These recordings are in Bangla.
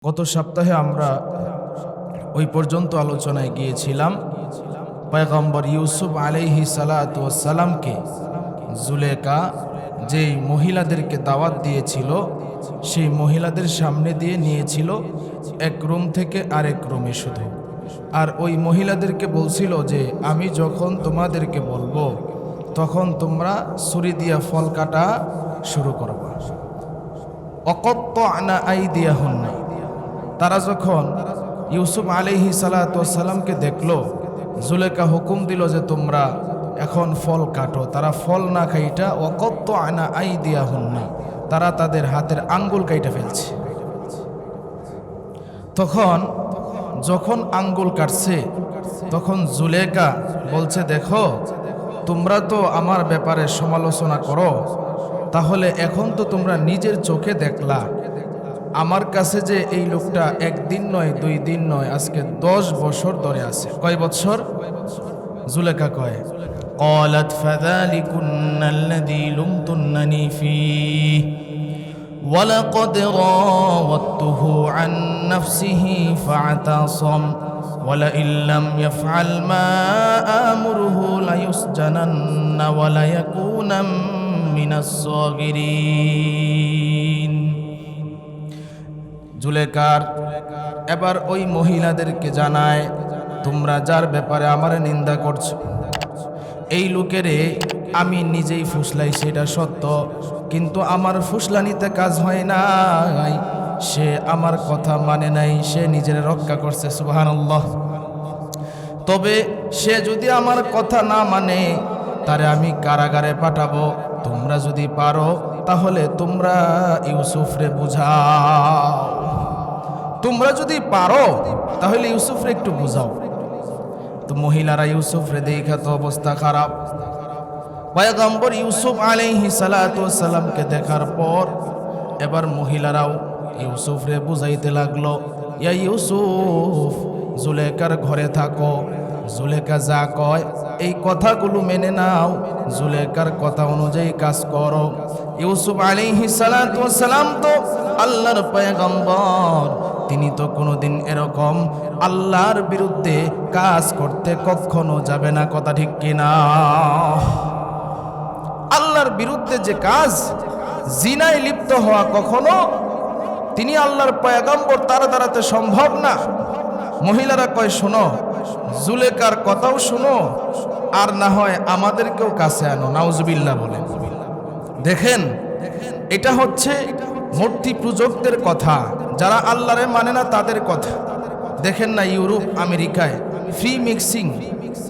গত সপ্তাহে আমরা ওই পর্যন্ত আলোচনায় গিয়েছিলাম পয়গম্বর ইউসুফ আলাইহিস সালাতু ওয়াস সালামকে জুলেখা যেই মহিলাদেরকে দাওয়াত দিয়েছিল সেই মহিলাদের সামনে দিয়ে নিয়েছিল এক রুম থেকে আরেক রুমে শুধু। আর ওই মহিলাদেরকে বলছিল যে আমি যখন তোমাদেরকে বলবো তখন তোমরা ছুরি দিয়া ফল কাটা শুরু করবা। অকত্তআনা আইদিয়াহুন্না, তারা যখন ইউসুফ আলাইহিস সালাতু ওয়াস সালামকে দেখলো, জুলেখা হুকুম দিল যে তোমরা এখন ফল কাটো। তারা ফল না খাইটা ওয়াকাত্তা'না আইদিয়াহুন্না, তারা তাদের হাতের আঙ্গুল কাইটা ফেলছে। তখন যখন আঙ্গুল কাটছে তখন জুলেখা বলছে, দেখো তোমরা তো আমার ব্যাপারে সমালোচনা করো, তাহলে এখন তো তোমরা নিজের চোখে দেখলা আমার কাছে যে এই লোকটা একদিন নয় 2 দিন নয় আজকে 10 বছর ধরে আছে। কয় বছর? জুলেখা কয় قالت فذلكن الذي لمتنني فيه ولقد راودته عن نفسه فاعتصم ولئن لم يفعل ما آمره ليسجنن وليكون من الصاغرين। জুলেখার এবার ওই মহিলাদেরকে জানায়, তোমরা যার ব্যাপারে আমার নিন্দা করছো এই লোকেরে আমি নিজেই ফুসলাই, সেটা সত্য, কিন্তু আমার ফুসলানিতে কাজ হয় নাই, সে আমার কথা মানে নাই, সে নিজের রক্ষা করছে। সুবহানাল্লাহ। তবে সে যদি আমার কথা না মানে তারে আমি কারাগারে পাঠাবো। তোমরা যদি পারো তাহলে তোমরা ইউসুফরে বুঝাও, তোমরা যদি পারো তাহলে ইউসুফরে একটু বুঝাও। তো মহিলারা ইউসুফরে দেখা তো অবস্থা খারাপ। পয়গম্বর ইউসুফ আলাইহিস সালাতু ওয়াস সালামকে দেখার পর এবার মহিলারাও ইউসুফরে বুঝাইতে লাগলো, ইয়া ইউসুফ, জুলেখার ঘরে থাকো, জুলেখা যা কয় এই কথাগুলো মেনে নাও, জুলেখার কথা অনুযায়ী কাজ করো। ইউসুফ আলাইহিস সালাতু ওয়াস সালাম তো আল্লাহর পয়গম্বর, তিনি তো কোনোদিন এরকম আল্লাহর বিরুদ্ধে কাজ করতে কখনো যাবে না। কথা ঠিক কিনা? আল্লাহর বিরুদ্ধে যে কাজ, জিনায় লিপ্ত হওয়া, কখনো তিনি আল্লাহর পয়গম্বর তার দ্বারাতে সম্ভব না। মহিলারা কয়, শোনো, জুলেখার কথাও শোনো, আর না হয় আমাদেরকেও কাছে আনো। নাউজুবিল্লাহ বলেন। দেখেন, এটা হচ্ছে মূর্তি পূজকদের কথা, যারা আল্লাহরে মানে না তাদের কথা। দেখেন না, ইউরোপ আমেরিকায় ফ্রি মিক্সিং,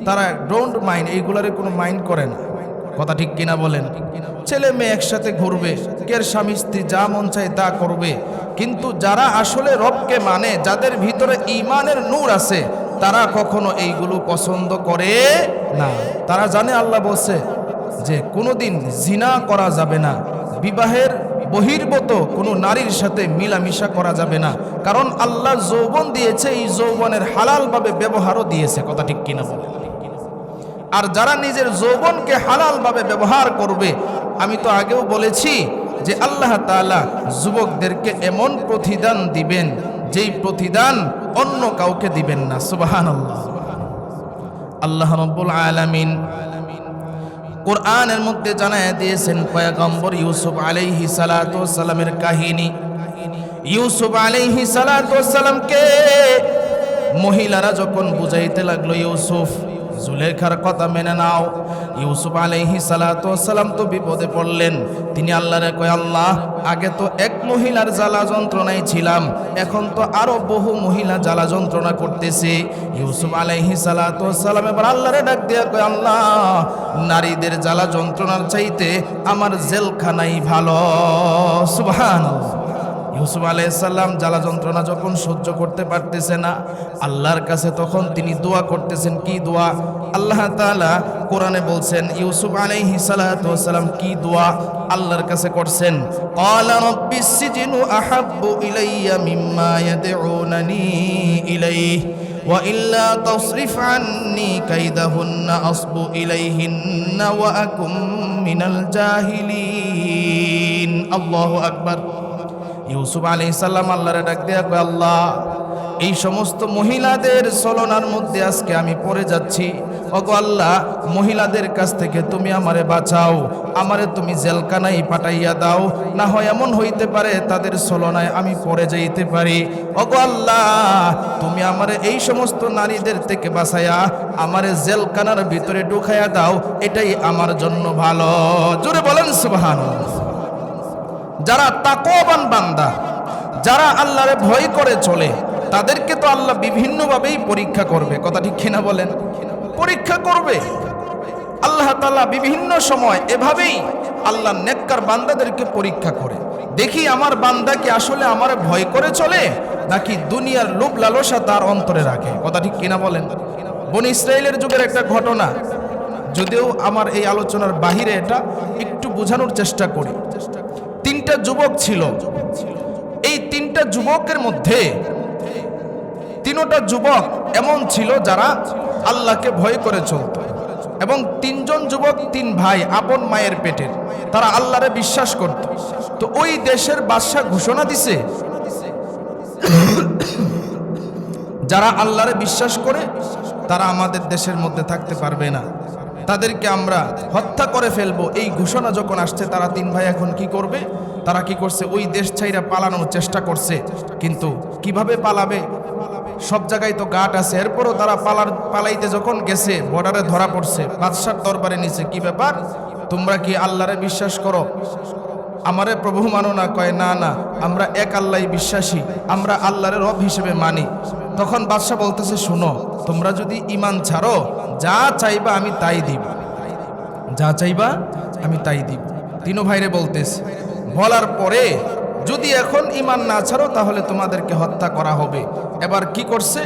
তারা ডোন্ট মাইন্ড, এইগুলারে কোনো মাইন্ড করে না। কথা ঠিক কিনা বলেন? ছেলে মেয়ে একসাথে ঘুরবে, কের স্বামী স্ত্রী যা মন চায় তা করবে, কিন্তু যারা আসলে রবকে মানে, যাদের ভিতরে ঈমানের নূর আছে, তারা কখনো এইগুলো পছন্দ করে না। তারা জানে আল্লাহ বলছে যে কোনোদিন জিনা করা যাবে না, বিবাহের বহির্ভূত কোনো নারীর সাথে মিলামিশা করা যাবে না, কারণ আল্লাহ যৌবন দিয়েছে, এই যৌবনের হালালভাবে ব্যবহারও দিয়েছে। কথা ঠিক কিনা বলে? আর যারা নিজের যৌবনকে হালালভাবে ব্যবহার করবে, আমি তো আগেও বলেছি যে আল্লাহ তাআলা যুবকদেরকে এমন প্রতিদান দিবেন যেই প্রতিদান অন্য কাউকে দিবেন না। সুবহানাল্লাহ। আল্লাহ রাব্বুল আলামিন কোরআনের মধ্যে জানায় দিয়েছেন পয়গম্বর ইউসুফ আলাইহিস সালাতু ওয়াস সালামের কাহিনী। ইউসুফ আলাইহিস সালাতু ওয়াস সালামকে মহিলারা যখন বুঝাইতে লাগলো, ইউসুফ, জুলেখার কথা মেনে নাও, ইউসুফ আলাইহিস সালাতু ওয়াস সালাম তো বিপদে পড়লেন। তিনি আল্লাহরে কয়, আল্লাহ, আগে তো এক মহিলার জ্বালা যন্ত্রণায় ছিলাম, এখন তো আরো বহু মহিলা জ্বালা যন্ত্রণা করতেছে। ইউসুফ আলাইহিস সালাতু ওয়াস সালাম এবার আল্লাহরে ডাক দিয়া কয়, আল্লাহ, নারীদের জ্বালা যন্ত্রণার চাইতে আমার জেলখানাই ভালো। সুবহানাল্লাহ। ইউসুফ আলাইহিস সালাম জ্বালা যন্ত্রণা যখন সহ্য করতে পারতেছে না, আল্লাহর কাছে তখন তিনি দোয়া করতেছেন। কি দোয়া? আল্লাহ তাআলা কোরআনে বলছেন ইউসুফ আলাইহিস সালাতু ওয়াস সালাম কি দোয়া আল্লাহর কাছে করছেন। ক্বালা রাব্বিস সিজনু আহাব্বু ইলাইয়া মিম্মা ইয়াদউনানি ইলাইহি ওয়া ইল্লা তাসরিফ আন্নী কাইদাহুন্না আসবু ইলাইহিন্না ওয়া আকুম মিনাল জাহিলিন। আল্লাহু আকবার। ইউসুফ আলাইহিস সালাম আল্লাহরে ডাক দিয়া কয়, আল্লাহ এই সমস্ত মহিলাদের ছলনার মধ্যে আজকে আমি পড়ে যাচ্ছি। ওগো আল্লাহ, মহিলাদের কাছ থেকে তুমি আমারে বাঁচাও, আমারে তুমি জেলখানায় পাঠাইয়া দাও, না হয় এমন হইতে পারে তাদের ছলনায় আমি পড়ে যাইতে পারি। ওগো আল্লাহ, তুমি আমারে এই সমস্ত নারীদের থেকে বাঁচাইয়া আমারে জেলখানার ভিতরে ঢুকাইয়া দাও, এটাই আমার জন্য ভালো। জোরে বলেন সুবহানাল্লাহ। যারা তাকওয়াবান বান্দা, যারা আল্লাহরে ভয় করে চলে, তাদেরকে তো আল্লাহ বিভিন্নভাবেই পরীক্ষা করবে। কথা ঠিক কিনা বলেন? পরীক্ষা করবে আল্লাহ তাআলা বিভিন্ন সময়। এভাবেই আল্লাহ নেককার বান্দাদেরকে পরীক্ষা করে, দেখি আমার বান্দা কি আসলে আমার ভয় করে চলে, নাকি দুনিয়ার লোভ লালসা তার অন্তরে রাখে। কথা ঠিক কিনা বলেন? বনি ইসরাইলের যুগের একটা ঘটনা, যদিও আমার এই আলোচনার বাহিরে, এটা একটু বোঝানোর চেষ্টা করি। তিনটা যুবক ছিল। এই তিনটা যুবকের মধ্যে তিনটা যুবক এমন ছিল যারা আল্লাহকে ভয় করে চলত, এবং তিনজন যুবক তিন ভাই আপন মায়ের পেটের, তারা আল্লাহরে বিশ্বাস করত। তো ওই দেশের বাদশা ঘোষণা দিছে, যারা আল্লাহরে বিশ্বাস করে তারা আমাদের দেশের মধ্যে থাকতে পারবে না, তাদেরকে আমরা হত্যা করে ফেলবো। এই ঘোষণা যখন আসছে, তারা তিন ভাই এখন কি করবে? তারা কি করছে? ওই দেশ ছাইরা পালানোর চেষ্টা করছে, কিন্তু কিভাবে পালাবে? সব জায়গায় তো গার্ড আছে। এরপরও তারা পালাইতে যখন গেছে, বর্ডারে ধরা পড়ছে, বাদশার দরবারে নিচে, কি ব্যাপার, তোমরা কি আল্লাহরে বিশ্বাস করো, আমারে প্রভু মানো না? কয়, না না, আমরা এক আল্লাহই বিশ্বাসী, আমরা আল্লাহর রব হিসেবে মানি। তখন বাদশা বলতেছে, শুনো, তোমরা যদি ঈমান ছাড়ো, যা চাইবা আমি তাই দিব, যা চাইবা আমি তাই দিব। তিনো ভাইরে বলতেছে, বলার পরে যদি এখন ঈমান না ছাড়ো তাহলে তোমাদেরকে হত্যা করা হবে। এবার কি করছে?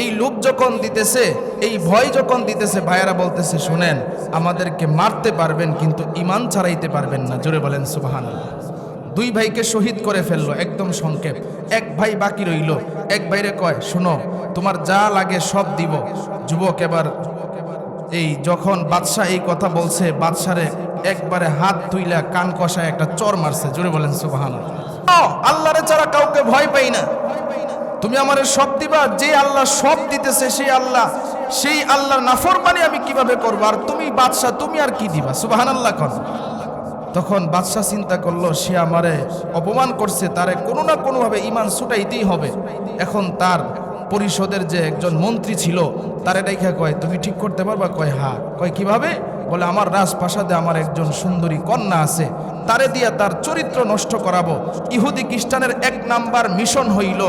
এই লোক যখন দিতেছে, এই ভয় যখন দিতেছে, ভাইয়েরা বলতেছে, শুনেন, আমাদেরকে মারতে পারবেন কিন্তু ঈমান ছাড়াইতে পারবেন না। জোরে বলেন সুবহানাল্লাহ। দুই ভাইকে শহীদ করে ফেললো, একদম সংক্ষেপ। এক ভাই বাকি রইল। এক ভাইরে কয়, শুনো, তোমার যা লাগে সব দিব। যুবক এবার এই যখন বাদশা এই কথা বলছে, বাদশারে একবারে হাত তুইলা কান কষায় একটা চর মারছে। জোরে বলেন সুবহানাল্লাহ। আল্লাহরে ছাড়া কাউকে ভয় পাই না, তুমি আমারে সব দিবা। যে আল্লাহ সব দিতেছে সেই আল্লাহর নাফরমানি আমি কিভাবে করবো? আর তুমি বাদশা, তুমি আর কি দিবা? সুবহানাল্লাহ কোন। তখন বাদশা চিন্তা করলো, সে আমারে অপমান করছে, তারে কোনো না কোনোভাবে ঈমান ছুটাইতেই হবে। এখন তার পরিষদের যে একজন মন্ত্রী ছিল, তারে দেখা কয়, তুমি ঠিক করতে পারবা? কয়, হ্যাঁ। কয়, কিভাবে? বলে, আমার রাজপ্রাসাদে আমার একজন সুন্দরী কন্যা আছে, তারে দিয়া তার চরিত্র নষ্ট করাবো। ইহুদি খ্রিস্টানের এক নাম্বার মিশন হইল,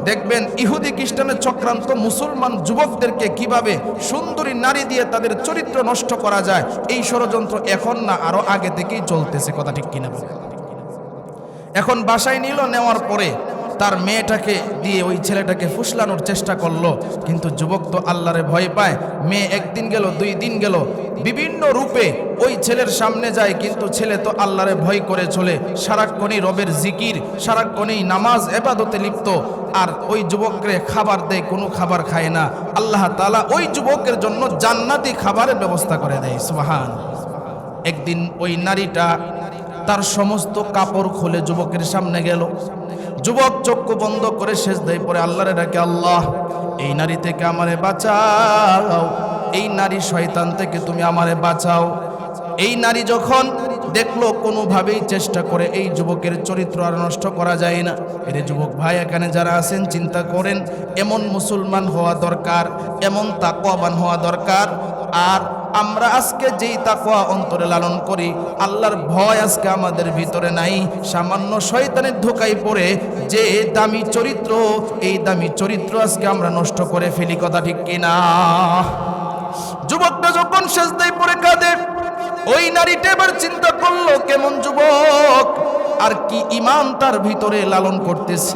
দেখবেন ইহুদি খ্রিস্টানের চক্রান্ত মুসলমান যুবকদেরকে কিভাবে সুন্দরী নারী দিয়ে তাদের চরিত্র নষ্ট করা যায়। এই ষড়যন্ত্র এখন না, আরো আগে থেকেই চলতেছে। কথা ঠিক কিনা বলে? এখন বাসায় নিল, নেওয়ার পরে তার মেয়েটাকে দিয়ে ওই ছেলেটাকে ফুসলানোর চেষ্টা করলো, কিন্তু যুবক তো আল্লাহরে ভয় পায়। মেয়ে একদিন গেল, 2 দিন গেল, বিভিন্ন রূপে ওই ছেলের সামনে যায়, কিন্তু ছেলে তো আল্লাহরে ভয় করে চলে, সারাক্ষণই রবের জিকির, সারাক্ষণই নামাজ ইবাদতে লিপ্ত। আর ওই যুবককে খাবার দেয়, কোনো খাবার খায় না। আল্লাহ তাআলা ওই যুবকের জন্য জান্নাতি খাবারের ব্যবস্থা করে দেয়। সুবহান। একদিন ওই নারীটা তার সমস্ত কাপড় খুলে যুবকের সামনে গেল। যুবক চক্ষু বন্ধ করে সেজদায় পড়ে আল্লাহরে ডাকে, আল্লাহ, এই নারী থেকে আমারে বাঁচাও, এই নারী শয়তান থেকে তুমি আমারে বাঁচাও। এই নারী যখন দেখলো কোনোভাবেই চেষ্টা করে এই যুবকের চরিত্র আর নষ্ট করা যায় না, এর যুবক ভাই এখানে যারা আছেন চিন্তা করেন, এমন মুসলমান হওয়া দরকার, এমন তাকওয়াবান হওয়া দরকার। আর আমরা আজকে যেই তাকওয়া অন্তরে লালন করি, আল্লাহর ভয় আজকে আমাদের ভিতরে নাই। সামান্য শয়তানের ধোঁকায় পড়ে যে দামি চরিত্র, এই দামি চরিত্র আজকে আমরা নষ্ট করে ফেলি। কথা ঠিক কিনা? যুবকটা যখন সেজদায় পড়ে কাঁদে, ওই নারীটা এবার চিন্তা করলো, কেমন যুবক, আর কি ঈমান তার ভিতরে লালন করতেছে।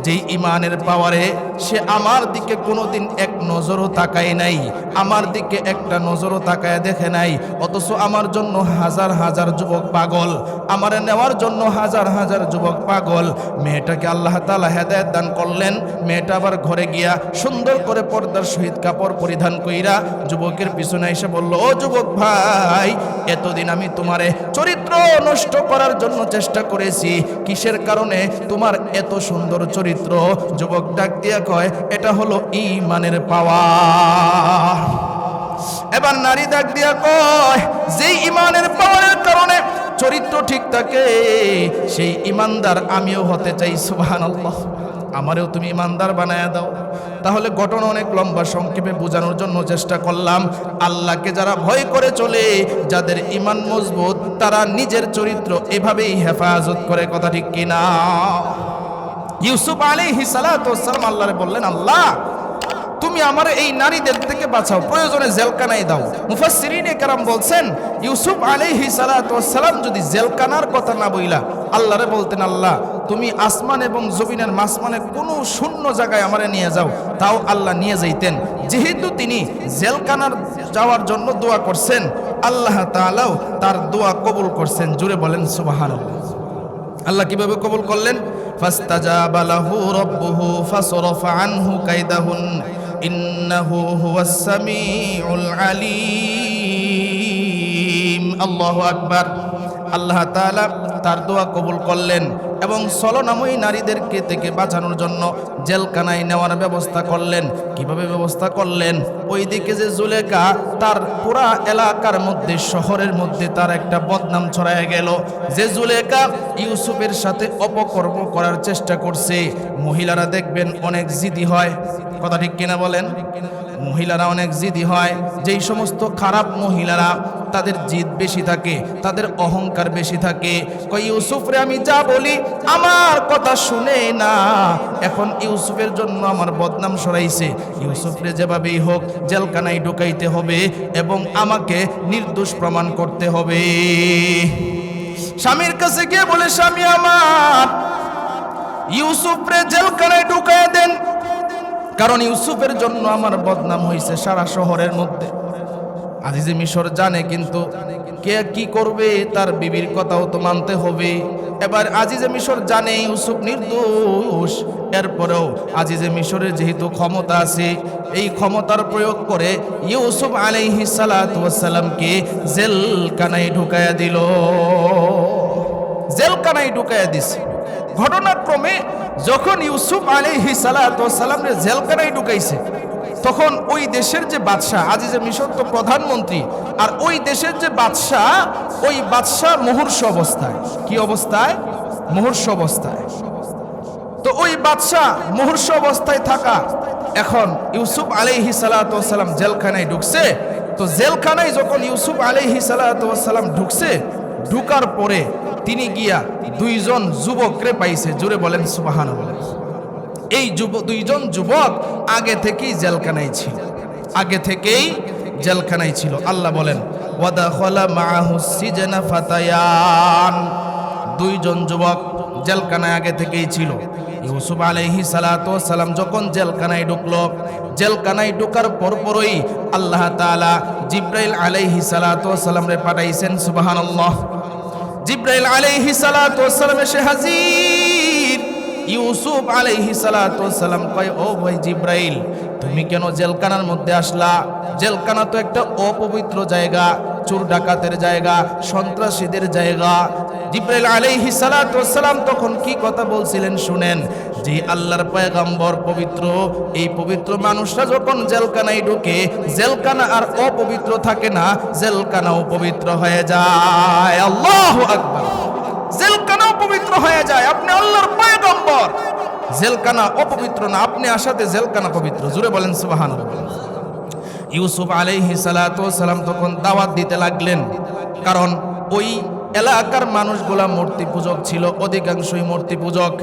যেই ইমানের পাওয়ারে সে আমার দিকে কোনোদিন এক নজরও তাকায় নাই, আমার দিকে একটা নজরও তাকায় দেখে নাই, অথচ আমার জন্য হাজার হাজার যুবক পাগল, আমার নেওয়ার জন্য হাজার হাজার যুবক পাগল। মেয়েটাকে আল্লাহ তাআলা হেদায়েত দান করলেন। মেয়েটা আবার ঘরে গিয়া সুন্দর করে পর্দার সহিত কাপড় পরিধান কইরা যুবকের পিছনে এসে বলল, ও যুবক ভাই, এতদিন আমি তোমারে চরিত্র নষ্ট করার জন্য চেষ্টা করেছি, কিসের কারণে তোমার এত সুন্দর চরিত্র? যুবক ডাক দিয়া কয়, এটা হলো ঈমানের পাওয়া। এবার নারী ডাক দিয়া কয়, যেই ঈমানের পাওয়ারের কারণে চরিত্র ঠিক থাকে সেই ঈমানদার আমিও হতে চাই। সুবহানাল্লাহ, আমারেও তুমি ঈমানদার বানায়া দাও। তাহলে ঘটনা অনেক লম্বা, সংক্ষেপে বোঝানোর জন্য চেষ্টা করলাম। আল্লাহকে যারা ভয় করে চলে, যাদের ঈমান মজবুত, তারা নিজের চরিত্র এভাবেই হেফাজত করে। কথা ঠিক কিনা? ইউসুফ আলাইহিস সালাতু ওয়াস সালাম আল্লাহরে বললেন, আল্লাহ তুমি আমার এই নারীদের থেকে বাঁচাও, প্রয়োজনে জেলখানায় দাও। মুফাসসিরিনে কেরাম বলছেন, ইউসুফ আলাইহিস সালাতু ওয়াস সালাম যদি জেলখানার কথা না বইলা আল্লাহরে বলতেন, আল্লাহ তুমি আসমান এবং জমিনের মাঝখানে কোনো শূন্য জায়গায় আমারে নিয়ে যাও, তাও আল্লাহ নিয়ে যাইতেন। যেহেতু তিনি জেলখানার যাওয়ার জন্য দোয়া করছেন, আল্লাহ তাআলাও তার দোয়া কবুল করছেন। জুড়ে বলেন সুবহানাল্লাহ। আল্লাহ কিভাবে কবুল করলেন? ফাস্তাজাবা লাহু রাব্বুহু ফাসরাফা আনহু কাইদাহুন ইন্নাহু হুয়াস সামিউল আলিম। আল্লাহু আকবার। আল্লাহ তাআলা তার দোয়া কবুল করলেন এবং ছলনাময়ী নারীদেরকে থেকে বাঁচানোর জন্য জেলখানায় নেওয়ার ব্যবস্থা করলেন। কিভাবে ব্যবস্থা করলেন? ওইদিকে যে জুলেখা, তার পুরা এলাকার মধ্যে, শহরের মধ্যে তার একটা বদনাম ছড়ায় গেল যে জুলেখা ইউসুফের সাথে অপকর্ম করার চেষ্টা করছে। মহিলারা দেখবেন অনেক জিদি হয়। কথা ঠিক কিনা বলেন? মহিলারা অনেক জিদি হয়। যেই সমস্ত খারাপ মহিলারা, তাদের জিদ বেশি থাকে, তাদের অহংকার বেশি থাকে। কই ইউসুফরে আমি যা বলি আমার কথা শুনে না, এখন ইউসুফের জন্য আমার বদনাম সরাইছে, ইউসুফরে যেভাবেই হোক জেলখানায় ঢুকাইতে হবে এবং আমাকে নির্দোষ প্রমাণ করতে হবে। স্বামীর কাছে গিয়ে বলে, স্বামী আমার, ইউসুফরে জেলখানায় ঢুকায় দেন, কারণ ইউসুফের জন্য আমার বদনাম হয়েছে সারা শহরের মধ্যে। আজিজে মিশর জানে, কিন্তু কে কি করবে তার বিবির কথাও তো মানতে হবে। এবার আজিজে মিশর জানে ইউসুফ নির্দোষ, এরপরেও আজিজে মিশরের যেহেতু ক্ষমতা আছে, এই ক্ষমতার প্রয়োগ করে ইউসুফ আলাইহিস সালাতু ওয়াস সালামকে জেলখানায় ঢুকায়া দিল। জেলখানায় ঢুকায়া দিছে। ঘটনাক্রমে যখন ইউসুফ আলাইহিস সালাতু ওয়াস সালামকে জেলখানায় ঢুকাইছে, তখন ওই দেশের যে বাদশাহ, আজিজে মিশর তো প্রধানমন্ত্রী, আর ওই দেশের যে বাদশাহ, ওই বাদশাহ মুমূর্ষু অবস্থায়। কি অবস্থায়? মুমূর্ষু অবস্থায়। তো ওই বাদশাহ মুমূর্ষু অবস্থায় থাকা, এখন ইউসুফ আলাইহিস সালাতু ওয়াস সালাম জেলখানায় ঢুকছে। তো জেলখানায় যখন ইউসুফ আলাইহিস সালাতু ওয়াস সালাম ঢুকছে, ঢুকার পরে তিনি গিয়া দুইজন যুবকরে পাইছে। জোরে বলেন সুবহানাল্লাহ। এই দুইজন যুবক আগে থেকেই জেলখানায় ছিল, আগে থেকেই জেলখানায় ছিল। আল্লাহ বলেন, ওয়াদাখালা মাআহুস সিজনা ফাতায়ান। দুইজন যুবক জেলখানায় আগে থেকেই ছিল। ইউসুফ আলাইহিস সালাতু ওয়াস সালাম যখন জেলখানায় ঢুকলো, জেলখানায় ঢোকার পরপরই আল্লাহ তাআলা জিবরাইল আলাইহিস সালাতু ওয়াস সালামরে পাঠাইছেন। সুবহানাল্লাহ। জিবরাইল আলাইহিস সালাতু ওয়াস সালাম এসে হাজির। ইউসুফ আলাইহিস সালাতু ওয়াস সালাম কয়, ও ভাই জিবরাইল, তুমি কেন জেলখানার মধ্যে আসলা? জেলখানা তো একটা অপবিত্র জায়গা, চোর ডাকাতের জায়গা, সন্ত্রাসীদের জায়গা। জিবরাইল আলাইহিস সালাতু ওয়াস সালাম তখন কি কথা বলছিলেন শুনেন। যে আল্লাহর পয়গম্বর পবিত্র, এই পবিত্র মানুষরা যখন জেলখানায় ঢুকে, জেলখানা আর অপবিত্র থাকে না, জেলখানাও পবিত্র হয়ে যায়। আল্লাহু আকবার। জেলখানাও পবিত্র হয়ে যায়। আপনি আল্লাহর পয়গম্বর, জেলখানা অপবিত্র না, আপনি আসাতে জেলখানা পবিত্র। জুড়ে বলেন সুবহানাল্লাহ। ইউসুফ আলাইহিস সালাতু ওয়াস সালাম তখন দাওয়াত দিতে লাগলেন, কারণ ওই এলাকার মানুষগুলা মূর্তি পূজক ছিল, অধিকাংশই মূর্তি পূজক।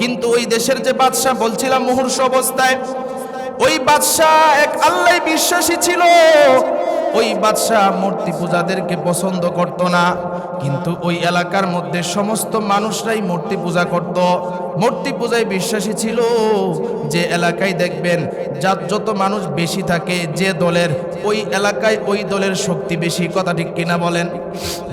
কিন্তু ওই দেশের যে বাদশাহ বলছিলাম মুমূর্ষু অবস্থায়, ওই বাদশাহ এক আল্লাহ বিশ্বাসী ছিল। ওই বাদশাহ মূর্তি পূজাদেরকে পছন্দ করত না, কিন্তু ওই এলাকার মধ্যে সমস্ত মানুষরাই মূর্তি পূজা করত। মূর্তি পূজায় বিশ্বাসী ছিল। যে এলাকায় দেখবেন যত মানুষ বেশি থাকে যে দলের, ওই এলাকায় ওই দলের শক্তি বেশি, কথা ঠিক কিনা বলেন?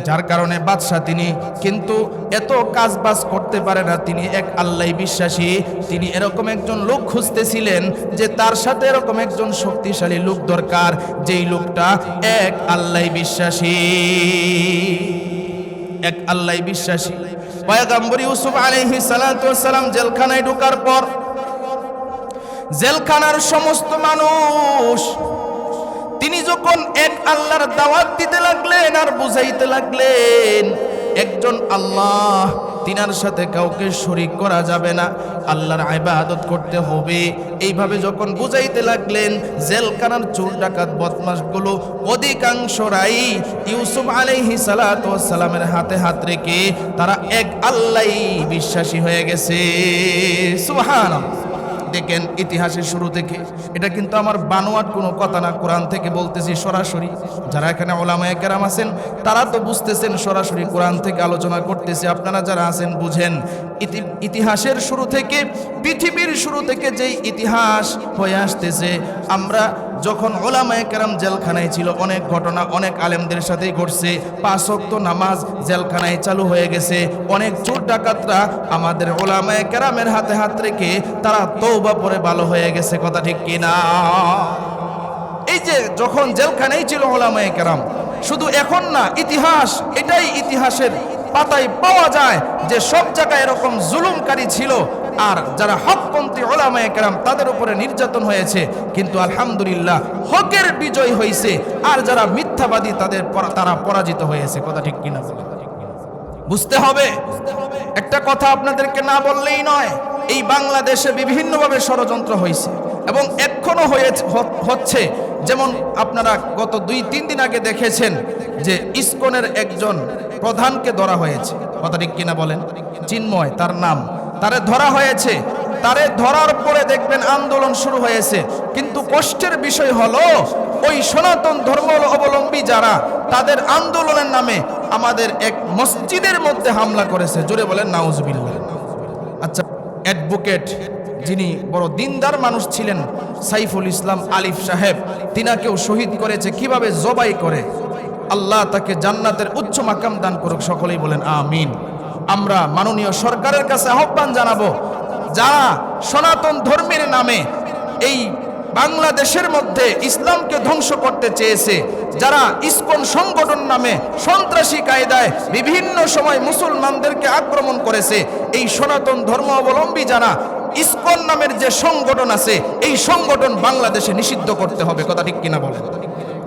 যার কারণে বাদশাহ তিনি কিন্তু এত কাজ বাজ করতে পারে না, তিনি এক আল্লাহ বিশ্বাসী। তিনি এরকম একজন লোক খুঁজতেছিলেন যে তার সাথে এরকম একজন শক্তিশালী লোক দরকার, যেই লোকটা এক আল্লাহ বিশ্বাসী, এক আল্লাহ বিশ্বাসী। পয়গম্বর ইউসুফ আলাইহিস সালাতু ওয়াস সালাম জেলখানায় ঢোকার পর জেলখানার সমস্ত মানুষ তিনি যখন এক আল্লাহর দাওয়াত দিতে লাগলেন আর বুঝাইতে লাগলেন একজন আল্লাহ, তিনার সাথে কাউকে শরীক করা যাবে না, আল্লাহর ইবাদত করতে হবে, এইভাবে যখন বুঝাইতে লাগলেন, জেলখানার চোর ডাকাত বদমাশগুলো অধিকাংশরাই ইউসুফ আলাইহিস সালাতু ওয়াস সালামের হাতে হাত রেখে তারা এক আল্লাহই বিশ্বাসী হয়ে গেছে। সুবহানাল্লাহ। দেখেন ইতিহাসের শুরু থেকে, এটা কিন্তু আমার বানোয়াট কোনো কথা না, কোরআন থেকে বলতেছি সরাসরি। যারা এখানে ওলামায়ে কেরাম আছেন তারা তো বুঝতেছেন সরাসরি কোরআন থেকে আলোচনা করতেছি, আপনারা যারা আছেন বুঝেন। ইতিহাসের শুরু থেকে, পৃথিবীর শুরু থেকে যেই ইতিহাস হয়ে আসতেছে, আমরা যখন ওলামায়ে কেরাম জেলখানায় ছিল অনেক ঘটনা অনেক আলেমদের সাথেই ঘটছে। 5 ওয়াক্ত নামাজ জেলখানায় চালু হয়ে গেছে। অনেক চোর ডাকাতরা আমাদের ওলামায়ে কেরামের হাতে হাত রেখে তারা তওবা পরে ভালো হয়ে গেছে, কথা ঠিক কিনা? এই যে যখন জেলখানায় ছিল ওলামায়ে কেরাম, শুধু এখন না, ইতিহাস, এটাই ইতিহাসের পাতায় পাওয়া যায় যে সব জায়গায় এরকম জুলুমকারী ছিল, আর যারা হকপন্থী ওলামায়ে কেরাম তাদের উপরে নির্যাতন হয়েছে, কিন্তু আলহামদুলিল্লাহ হকের বিজয় হয়েছে, আর যারা মিথ্যাবাদী তারা পরাজিত হয়েছে, কথা ঠিক কিনা? বুঝতে হবে। একটা কথা আপনাদেরকে না বললেই নয়, এই বাংলাদেশে বিভিন্নভাবে ষড়যন্ত্র হয়েছে এবং এখনো হচ্ছে। যেমন আপনারা গত 2-3 দিন আগে দেখেছেন যে ইসকনের একজন প্রধানকে ধরা হয়েছে, কথা ঠিক কিনা বলেন? চিন্ময় তার নাম, তারে ধরা হয়েছে। তারে ধরার পরে দেখবেন আন্দোলন শুরু হয়েছে, কিন্তু কষ্টের বিষয় হলো ওই সনাতন ধর্ম অবলম্বী যারা, তাদের আন্দোলনের নামে আমাদের এক মসজিদের মধ্যে হামলা করেছে। জোরে বলেন নাউজুবিল্লাহ। আচ্ছা, অ্যাডভোকেট যিনি বড় দিনদার মানুষ ছিলেন সাইফুল ইসলাম আলিফ সাহেব, তিনাকেও শহীদ করেছে। কিভাবে জবাই করে, আল্লাহ তাকে জান্নাতের উচ্চ মাকাম দান করুক, সকলেই বলেন আমিন। আমরা মাননীয় সরকারের কাছে আহ্বান জানাবো, যারা সনাতন ধর্মের নামে এই বাংলাদেশের মধ্যে ইসলামকে ধ্বংস করতে চেয়েছে, যারা ইসকন সংগঠন নামে সন্ত্রাসী কায়দায় বিভিন্ন সময় মুসলমানদেরকে আক্রমণ করেছে, এই সনাতন ধর্ম অবলম্বী যারা ইসকন নামের যে সংগঠন আছে, এই সংগঠন বাংলাদেশে নিষিদ্ধ করতে হবে, কথা ঠিক কিনা বলেন?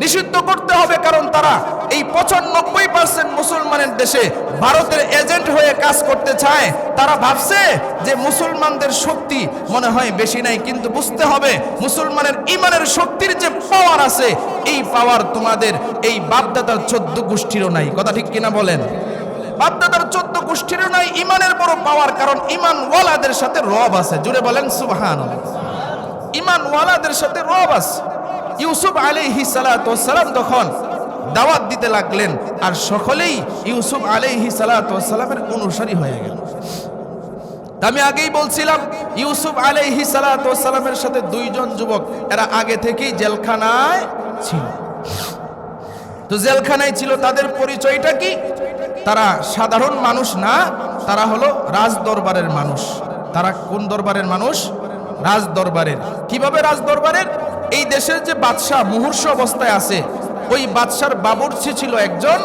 নিষিদ্ধ করতে হবে, কারণ তারা এই 95% মুসলমানের দেশে ভারতের এজেন্ট হয়ে কাজ করতে চায়। তারা ভাবছে যে মুসলমানদের শক্তি মনে হয় বেশি নাই, কিন্তু বুঝতে হবে মুসলমানের ইমানের শক্তির যে পাওয়ার আছে, এই পাওয়ার তোমাদের এই বাপদাদার 14 গোষ্ঠীরও নাই, কথা ঠিক কিনা বলেন? বাপদাদার 14 গোষ্ঠীরও নাই ইমানের বড় পাওয়ার, কারণ ইমানওয়ালাদের সাথে রব আছে। জুড়ে বলেন সুবহানাল্লাহ। ইমানওয়ালাদের সাথে রব আছে। ইউসুফ আলাইহিস সালাতু ওয়াস সালাম তখন দাওয়াত দিতে লাগলেন, আর সকলেই ইউসুফ আলাইহিস সালাতু ওয়াস সালামের অনুসারী হয়ে গেল। আমি আগেই বলছিলাম ইউসুফ আলাইহিস সালাতু ওয়াস সালামের সাথে 2 জন যুবক, এরা আগে থেকেই জেলখানায় ছিল। তো জেলখানায় ছিল, তাদের পরিচয়টা কি? তারা সাধারণ মানুষ না, তারা হলো রাজ দরবারের মানুষ। তারা কোন দরবারের মানুষ? রাজ দরবারের। কিভাবে রাজ দরবারের? এই দেশের যে বাদশাহ মুহূর্ষ অবস্থায় আছে, ওই বাদশার বাবুর্চি ছিল একজন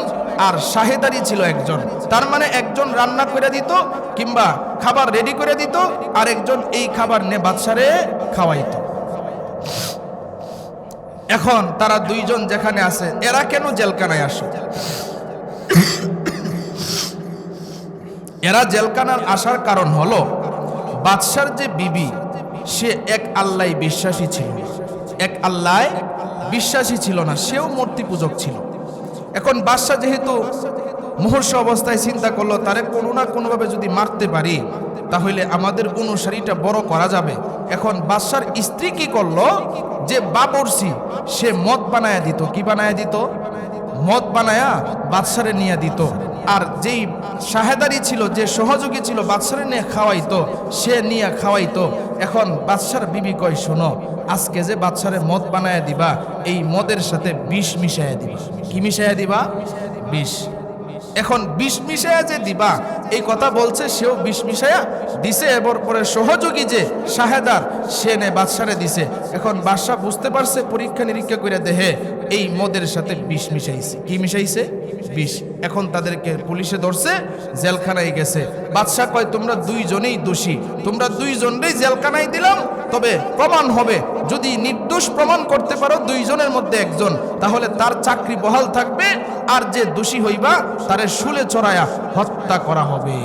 আর শাহেদারি ছিল একজন। তার মানে একজন রান্না করে দিত কিংবা খাবার রেডি করে দিত, আর একজন এই খাবার নিয়ে বাদশারে খাওয়াইত। এখন তারা 2 জন যেখানে আছে, এরা কেন জেলখানায় আসে? এরা জেলখানার আসার কারণ হলো বাদশার যে বিবি, সে এক আল্লাহ বিশ্বাসী ছিল, এক আল্লাহ বিশ্বাসী ছিল না, সেও মূর্তি পূজক ছিল। এখন বাদশা যেহেতু মুহূর্ষ অবস্থায় চিন্তা করলো তারে কোনো না কোনোভাবে যদি মারতে পারি তাহলে আমাদের অনুসারীটা বড় করা যাবে। এখন বাদশার স্ত্রী কি করলো, যে বাবরসি সে মদ বানায়া দিত। কি বানায়া দিত? মদ বানায়া বাদশারে নিয়ে দিত। আর যেই শাহেদারি ছিল, যে সহযোগী ছিল বাদশারে নিয়ে খাওয়াইতো, সে নিয়ে খাওয়াইতো। এখন বাদশার বিবি কয়, শোনো, আজকে যে বাদশারে মদ বানায়া দিবা, এই মদের সাথে বিষ মিশাইয়া দিবা। কি মিশাইয়া দিবা? বিষ। এখন বিষ মিশাইয়া যে দিবা, এই কথা বলছে, সেও বিষ মিশাইয়া দিছে। এবার পরে সহযোগী যে শাহেদার, সে নে বাদশারে দিছে। এখন বাদশা বুঝতে পারছে, পরীক্ষা নিরীক্ষা করে দেখে এই মদের সাথে বিষ মিশাইছে। কি মিশাইছে? বিষ। এখন তাদেরকে পুলিশে ধরছে, জেলখানায় গেছে। বাদশা কয়, তোমরা দুইজনেই দোষী, তোমরা দুইজনেই জেলখানায় দিলাম, তবে প্রমাণ হবে, যদি নির্দোষ প্রমাণ করতে পারো দুইজনের মধ্যে একজন, তাহলে তার চাকরি বহাল থাকবে, আর যে দোষী হইবা তারে শুলে চড়ায়া হত্যা করা হবে।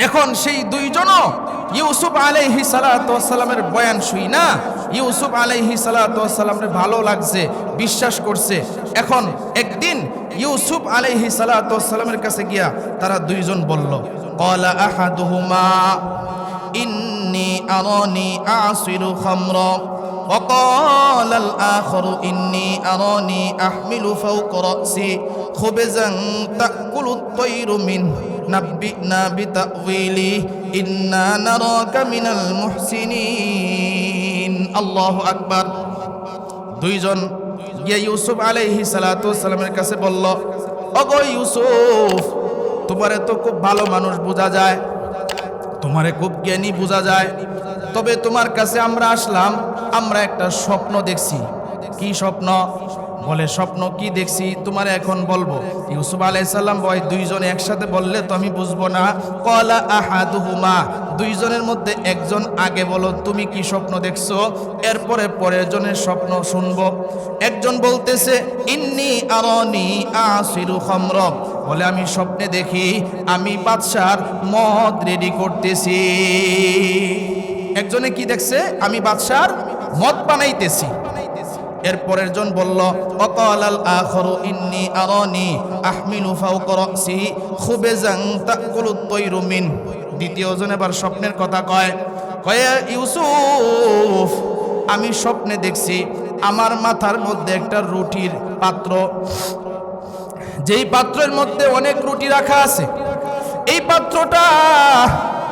এখন সেই দুইজনও ইউসুফ আলাইহিস সালাতু ওয়াস সালামের বয়ান শুই না, ইউসুফ আলাইহিস সালাতু ওয়াস সালামের ভালো লাগছে, বিশ্বাস করছে। এখন একদিন ইউসুফ আলাইহিস সালাতু ওয়াস সালামের কাছে গিয়া তারা দুইজন বলল, ক্বালা আহাদুহুমা ইন্নী আরানি আ'সিরু খামরা ওয়া ক্বালাল আখারু ইন্নী আরানি আহমিলু ফাওকা রাসি খুবজান তাকুলুত তায়রু মিনহু নাব্বিনা বিতাউইলি ইন্না নারাকা মিনাল মুহসিনিন। আল্লাহু আকবার। দুইজন গিয়ে ইউসুফ আলাইহিস সালাতু ওয়াস সালামের কাছে বলল, ওগো ইউসুফ, তোমারে তো খুব ভালো মানুষ বোঝা যায়, তোমারে খুব জ্ঞানী বোঝা যায়, তবে তোমার কাছে আমরা আসলাম, আমরা একটা স্বপ্ন দেখছি। কি স্বপ্ন? বলে, স্বপ্ন কি দেখছি তোমারে এখন বলবো। ইউসুফ আলাইহিস সালাম বলে, দুইজনে একসাথে বললে তো আমি বুঝবো না। ক্বালা আহাদুহুমা, দুইজনের মধ্যে একজন আগে বলো তুমি কি স্বপ্ন দেখছো, এরপরে পরের জনের স্বপ্ন শুনবো। একজন বলতেছে, ইন্নী আরানি আ'সিরু খামরা, বলে আমি স্বপ্নে দেখি আমি বাদশার মদ রেডি করতেছি। একজনে কি দেখছে? আমি বাদশার মদ বানাইতেছি। এরপরের জন বলল, ওয়াকালাল আখারু ইন্নী আরানি আহমিলু ফাওকা রাসি খুবজান তাকুলুত তায়রু মিন। দ্বিতীয় জন এবার স্বপ্নের কথা কয়, ইউসুফ, আমি স্বপ্নে দেখছি আমার মাথার মধ্যে একটা রুটির পাত্র, যেই পাত্রের মধ্যে অনেক রুটি রাখা আছে, এই পাত্রটা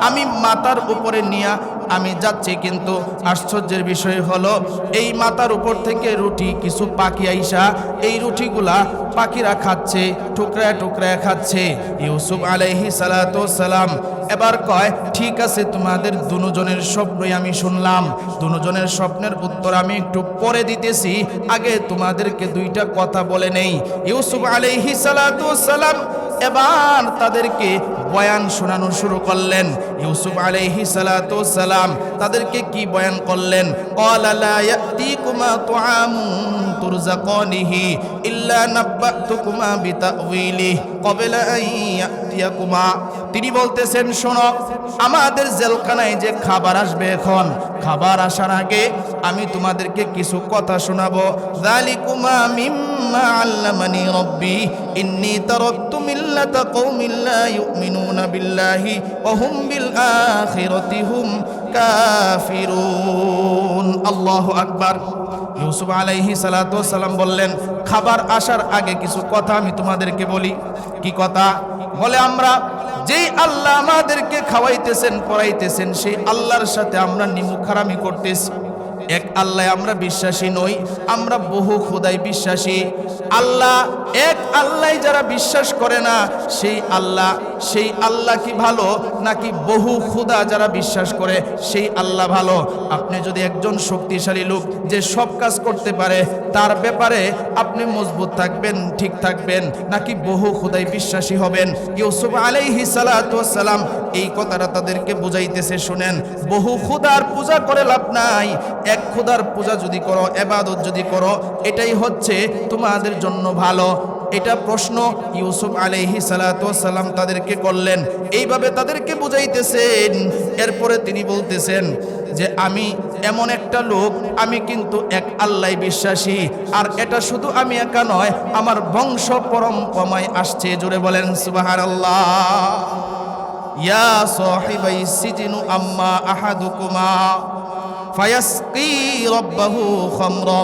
আমি মাথার উপরে নিয়ে আমি যাচ্ছি, কিন্তু আশ্চর্যের বিষয় হলো এই মাথার উপর থেকে রুটি কিছু পাখি আইসা এই রুটিগুলা পাখিরা খাচ্ছে, টুকরায় টুকরায় খাচ্ছে। ইউসুফ আলাইহিস সালাতু ওয়াস সালাম এবার কয়, ঠিক আছে, তোমাদের দুজনের স্বপ্নই আমি শুনলাম, দুজনের স্বপ্নের উত্তর আমি একটু পরে দিতেছি, আগে তোমাদেরকে দুইটা কথা বলে নেই। ইউসুফ আলাইহিস সালাতু ওয়াস সালাম এবার তাদেরকে বয়ান শোনানো শুরু করলেন। ইউসুফ আলাইহিস সালাতু ওয়াস সালাম তাদেরকে কি বয়ান করলেন? ক্বালা লা ইয়াতিকুমা তুআমুন তুরযাকানিহি ইল্লা নাব্বাতুকুমা বিতাউইলি ক্বাবলা আন ইয়াতিয়াকুমা। তিনি বলতেছেন, শোনো, আমাদের জেলখানায় যে খাবার আসবে, এখন খাবার আসার আগে আমি তোমাদেরকে কিছু কথা শোনাবো। যালিকুমা মিম্মা আল্লামানি রাব্বি ইন্নী তারাকতু মিল্লাতা কওমিন লা ইউমিনুনা বিল্লাহি ওয়া হুম বিল আখিরাতি হুম কাফিরুন। আল্লাহু আকবার। ইউসুফ আলাইহিস সালাতু ওয়াস সালাম বললেন, খাবার আসার আগে কিছু কথা আমি তোমাদেরকে বলি। কি কথা? বলে, আমরা যেই আল্লাহ আমাদেরকে খাওয়াইতেছেন পড়াইতেছেন, সেই আল্লাহর সাথে আমরা নিমুখারামি করতেছি। এক আল্লাহ আমরা বিশ্বাসী নই, আমরা বহু খোদাই বিশ্বাসী। আল্লাহ এক আল্লাহ যারা বিশ্বাস করে না, সেই আল্লাহ কি ভালো, নাকি বহু খোদা যারা বিশ্বাস করে সেই আল্লাহ ভালো? আপনি যদি একজন শক্তিশালী লোক যে সব কাজ করতে পারে, তার ব্যাপারে আপনি মজবুত থাকবেন, ঠিক থাকবেন, নাকি বহু খোদাই বিশ্বাসী হবেন? ইউসুফ আলাইহিস সালাতু ওয়াস সালাম এই কথাটা তাদেরকে বুঝাইতেছে, শুনেন, বহু খোদার পূজা করে লাভ নাই, এক খোদার পূজা যদি করো, ইবাদত যদি করো, এটাই হচ্ছে তোমাদের জন্য ভালো। এটা প্রশ্ন ইউসুফ আলাইহিস সালাতু ওয়াস সালাম তাদেরকে করলেন, এইভাবে তাদেরকে বুঝাইতেছেন। এরপরে তিনি বলতেছেন যে আমি এমন একটা লোক, আমি কিন্তু এক আল্লাহ বিশ্বাসী, আর এটা শুধু আমি একা নয়, আমার বংশ পরম্পরায় আসছে। জোরে বলেন সুবহানাল্লাহ। ইয়া সাহিবাই সিজনু আম্মা আহাদুকুমা ফায়াসকি রাব্বাহু খামরা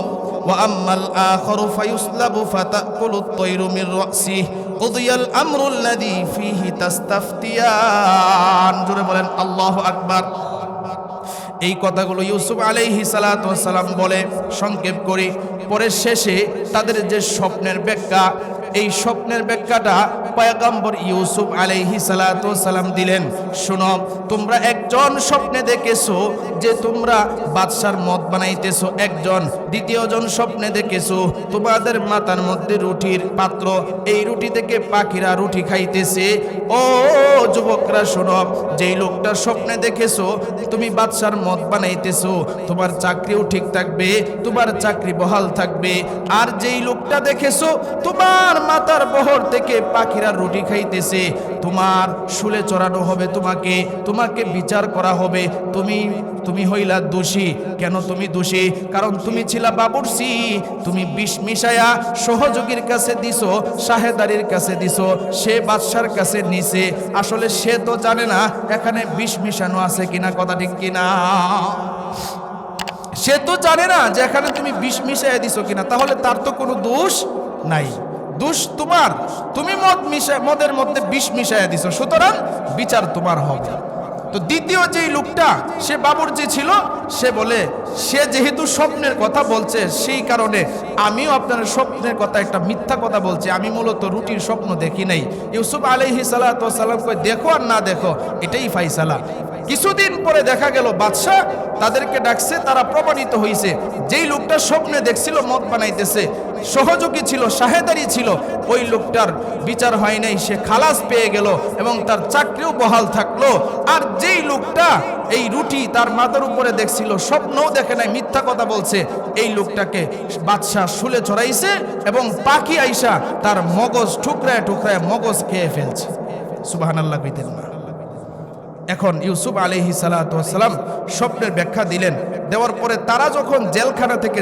ওয়া আম্মাল আখারু ফায়ুসলাবু ফাতাকুলু আত-তায়রু মিন রাসিহি কুদিয়াল আমরুল্লাযী ফীহি তাস্তাফতিয়ান। জোরে বলেন আল্লাহু আকবার। এই কথাগুলো ইউসুফ আলাইহিস সালাতু ওয়াস সালাম বলে সংক্ষেপ করে পরে শেষে তাদের যে স্বপ্নের ব্যাখ্যা, এই স্বপ্নের ব্যাখ্যাটা পয়গম্বর ইউসুফ আলাইহিস সালাতু ওয়াস সালাম দিলেন। শোনো, তোমরা একজন স্বপ্নে দেখেছো যে তোমরা বাদশার মদ বানাইতেছো একজন, দ্বিতীয়জন স্বপ্নে দেখেছো তোমাদের মাথার মধ্যে রুটির পাত্র, এই রুটি থেকে পাখিরা রুটি খাইতেছে। ও যুবকরা শোনো, যেই লোকটা স্বপ্নে দেখেছো তুমি বাদশার মদ বানাইতেছো, তোমার চাকরিও ঠিক থাকবে, তোমার চাকরি বহাল থাকবে। আর যেই লোকটা দেখেছো তোমার মাথার বহর থেকে পাখিরা রুটি খাইতেছে, তোমার শুলে চড়ানো হবে, তোমাকে বিচার করা হবে। তুমি হইলা দোষী। কেন তুমি দোষী? কারণ তুমি ছিলা বাবুর্চি, তুমি বিষ মিশায়া সহযোগীর কাছে দিছো, সাহেদারির কাছে দিছো, সে বাদশার কাছে নিছে। আসলে সে তো জানে না এখানে বিষ মিশানো আছে কিনা, কথা ঠিক কিনা? সে তো জানে না যে এখানে তুমি বিষ মিশাইয়া দিছো কিনা, তাহলে তার তো কোনো দোষ নাই। দোষ তোমার, তুমি মদের মধ্যে বিষ মিশাইয়া দিছো, সুতরাং বিচার তোমার হবে। তো দ্বিতীয় যেই লোকটা সে বাবুর্চি ছিল, সে বলে সে যেহেতু স্বপ্নের কথা বলছে সেই কারণে আমিও আপনার স্বপ্নের কথা একটা মিথ্যা কথা বলছি, আমি মূলত রুটির স্বপ্ন দেখি নাই। ইউসুফ আলাইহিস সালাতু ওয়াস সালাম কয় দেখো আর না দেখো এটাই ফাইসালা। কিছুদিন পরে দেখা গেল বাদশা তাদেরকে ডাকছে, তারা প্রমাণিত হয়েছে যেই লোকটা স্বপ্নে দেখছিল মদ বানাইতেছে, সহযোগী ছিল, সাহেদারি ছিল, ওই লোকটার বিচার হয় নাই, সে খালাস পেয়ে গেল এবং তার চাকরিও বহাল থাকলো। আর যেই লোকটা এই রুটি তার মাথার উপরে দেখছিল, স্বপ্নও দেখে নাই, মিথ্যা কথা বলছে, এই লোকটাকে বাদশা শুলে চড়াইছে এবং পাখি আইসা তার মগজ ঠুকরায় ঠুকরায় মগজ খেয়ে ফেলছে। সুবহানাল্লাহ কইতেন না? এখন ইউসুফ আলাইহিস সালাতু ওয়াস সালাম স্বপ্নের ব্যাখ্যা দিলেন। দেওয়ার পরে তারা যখন জেলখানা থেকে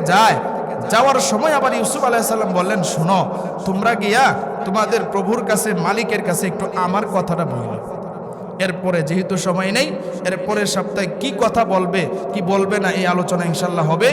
যাওয়ার সময় আবার ইউসুফ আলাইহিস সালাম বললেন, শোনো, তোমরা গিয়া তোমাদের প্রভুর কাছে, মালিকের কাছে একটু আমার কথাটা বলো। এরপরে যেহেতু সময় নেই, এরপরের সপ্তাহে কি কথা বলবে কি বলবে না এই আলোচনা ইনশাল্লাহ হবে।